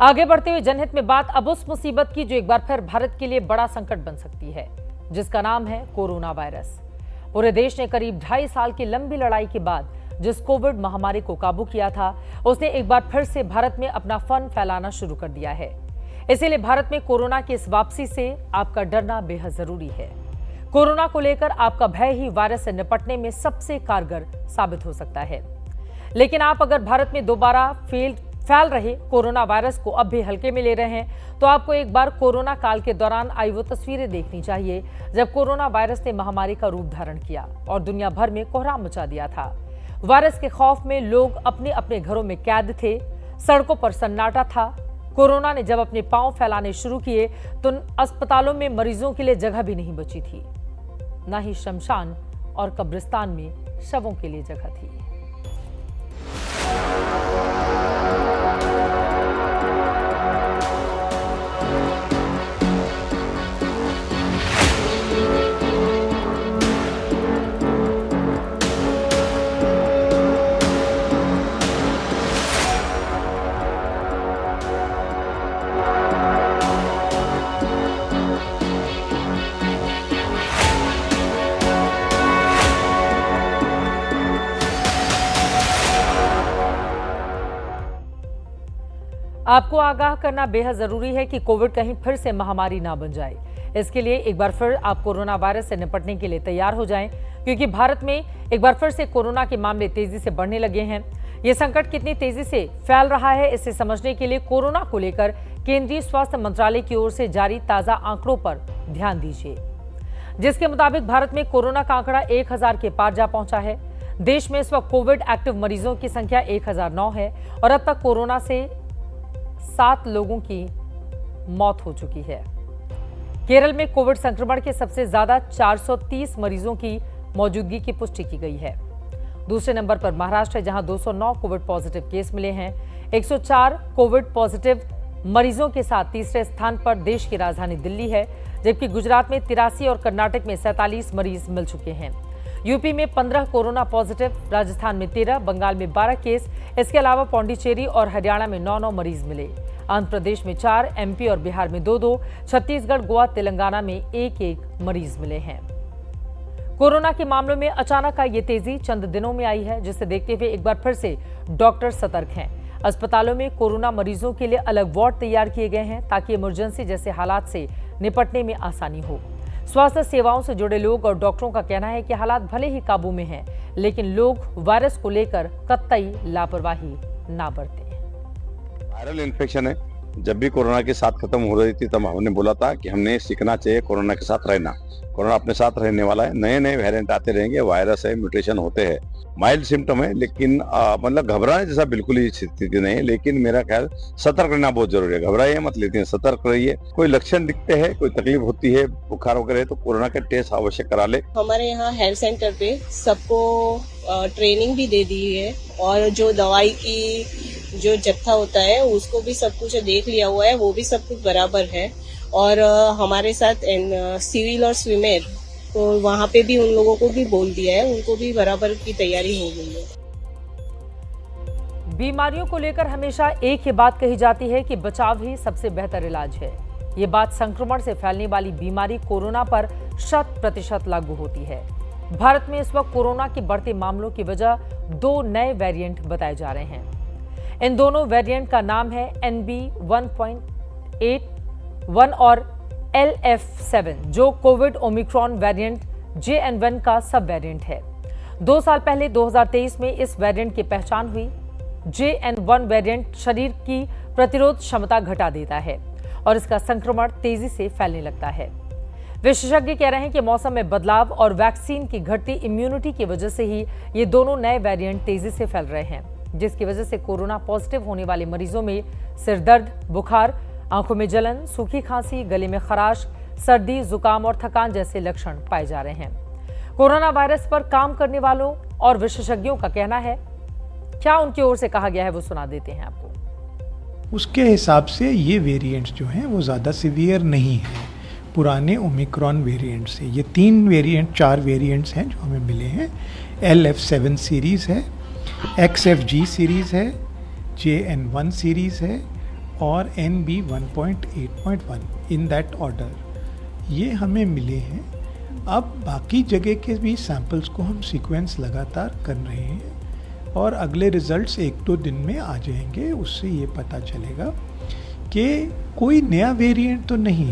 आगे बढ़ते हुए जनहित में बात अब उस मुसीबत की जो एक बार फिर भारत के लिए बड़ा संकट बन सकती है, जिसका नाम है कोरोना वायरस। पूरे देश ने करीब 2.5 साल की लंबी लड़ाई के बाद जिस कोविड महामारी को काबू किया था, उसने एक बार फिर से भारत में अपना फन फैलाना शुरू कर दिया है। इसीलिए भारत में कोरोना की इस वापसी से आपका डरना बेहद जरूरी है। कोरोना को लेकर आपका भय ही वायरस से निपटने में सबसे कारगर साबित हो सकता है। लेकिन आप अगर भारत में दोबारा फैल रहे कोरोना वायरस को अब भी हल्के में ले रहे हैं, तो आपको एक बार कोरोना काल के दौरान आई वो तस्वीरें देखनी चाहिए जब कोरोना वायरस ने महामारी का रूप धारण किया और दुनिया भर में कोहराम मचा दिया था। वायरस के खौफ में लोग अपने अपने घरों में कैद थे, सड़कों पर सन्नाटा था। कोरोना ने जब अपने पांव फैलाने शुरू किए तो अस्पतालों में मरीजों के लिए जगह भी नहीं बची थी, न ही शमशान और कब्रिस्तान में शवों के लिए जगह थी। आपको आगाह करना बेहद जरूरी है कि कोविड कहीं फिर से महामारी ना बन जाए। इसके लिए एक बार फिर आप कोरोना वायरस से निपटने के लिए तैयार हो जाएं, क्योंकि भारत में एक बार फिर से कोरोना के मामले तेजी से बढ़ने लगे हैं। ये संकट कितनी तेजी से फैल रहा है, इसे समझने के लिए कोरोना को लेकर केंद्रीय स्वास्थ्य मंत्रालय की ओर से जारी ताजा आंकड़ों पर ध्यान दीजिए, जिसके मुताबिक भारत में कोरोना का आंकड़ा 1000 के पार जा पहुंचा है। देश में इस वक्त कोविड एक्टिव मरीजों की संख्या 1009 है और अब तक कोरोना से 7 लोगों की मौत हो चुकी है। केरल में कोविड संक्रमण के सबसे ज्यादा 430 मरीजों की मौजूदगी की पुष्टि की गई है। दूसरे नंबर पर महाराष्ट्र है, जहां 209 कोविड पॉजिटिव केस मिले हैं। 104 कोविड पॉजिटिव मरीजों के साथ तीसरे स्थान पर देश की राजधानी दिल्ली है, जबकि गुजरात में 83 और कर्नाटक में 47 मरीज मिल चुके हैं। यूपी में 15 कोरोना पॉजिटिव, राजस्थान में 13, बंगाल में 12 केस। इसके अलावा पौंडीचेरी और हरियाणा में 9 मरीज मिले। आंध्र प्रदेश में 4, एमपी और बिहार में 2, छत्तीसगढ़, गोवा, तेलंगाना में 1 मरीज मिले हैं। कोरोना के मामलों में अचानक आई ये तेजी चंद दिनों में आई है, जिसे देखते हुए एक बार फिर से डॉक्टर सतर्क हैं। अस्पतालों में कोरोना मरीजों के लिए अलग वार्ड तैयार किए गए हैं, ताकि इमरजेंसी जैसे हालात से निपटने में आसानी हो। स्वास्थ्य सेवाओं से जुड़े लोग और डॉक्टरों का कहना है कि हालात भले ही काबू में हैं, लेकिन लोग वायरस को लेकर कतई लापरवाही ना बरतें। वायरल इन्फेक्शन है। जब भी कोरोना के साथ खत्म हो रही थी तब हमने बोला था कि हमने सीखना चाहिए कोरोना के साथ रहना। कोरोना अपने साथ रहने वाला है, नए नए वेरिएंट आते रहेंगे, वायरस है, म्यूटेशन होते हैं। माइल्ड सिम्टम है, लेकिन मतलब घबराने जैसा बिल्कुल ही स्थिति नहीं है, लेकिन मेरा ख्याल सतर्क रहना बहुत जरूरी है। घबराइए मत, लेकिन सतर्क रहिए। कोई लक्षण दिखते हैं, कोई तकलीफ होती है, बुखार वगैरह, तो कोरोना का टेस्ट अवश्य करा ले। हमारे यहाँ हेल्थ सेंटर पे सबको ट्रेनिंग भी दे दी है और जो दवाई की जो जत्था होता है उसको भी सब कुछ देख लिया हुआ है, वो भी सब कुछ बराबर है। और हमारे साथ सिविल और स्विमेर, तो वहाँ पे भी उन लोगों को भी बोल दिया है, उनको भी बराबर की तैयारी हो गई है। बीमारियों को लेकर हमेशा एक ही बात कही जाती है कि बचाव ही सबसे बेहतर इलाज है। ये बात संक्रमण से फैलने वाली बीमारी कोरोना पर 100% लागू होती है। भारत में इस वक्त कोरोना के बढ़ते मामलों की वजह 2 नए वेरिएंट बताए जा रहे हैं। इन दोनों वेरिएंट का नाम है NB1.81 और LF7, जो कोविड ओमिक्रॉन वेरिएंट JN1 का सब वेरिएंट है। 2 साल पहले 2023 में इस वेरिएंट की पहचान हुई। JN1 वेरिएंट शरीर की प्रतिरोध क्षमता घटा देता है और इसका संक्रमण तेजी से फैलने लगता है। विशेषज्ञ कह रहे हैं कि मौसम में बदलाव और वैक्सीन की घटती इम्यूनिटी की वजह से ही ये दोनों नए वेरिएंट तेजी से फैल रहे हैं, जिसकी वजह से कोरोना पॉजिटिव होने वाले मरीजों में सिर दर्द, बुखार, आंखों में जलन, सूखी खांसी, गले में खराश, सर्दी, जुकाम और थकान जैसे लक्षण पाए जा रहे हैं। कोरोना वायरस पर काम करने वालों और विशेषज्ञों का कहना है, क्या उनकी ओर से कहा गया है वो सुना देते हैं आपको। उसके हिसाब से ये वेरिएंट्स जो हैं वो ज़्यादा सीवियर नहीं हैं पुराने ओमिक्रॉन वेरिएंट से। ये 4 वेरिएंट्स हैं जो हमें मिले हैं। LF7 सीरीज़ है, XFG सीरीज़ है, JN1 सीरीज़ है और NB 1.8.1 इन दैट ऑर्डर, ये हमें मिले हैं। अब बाकी जगह के भी सैंपल्स को हम सीक्वेंस लगातार कर रहे हैं और अगले रिजल्ट्स 1-2 दिन में आ जाएंगे। उससे ये पता चलेगा कि कोई नया वेरिएंट तो नहीं है।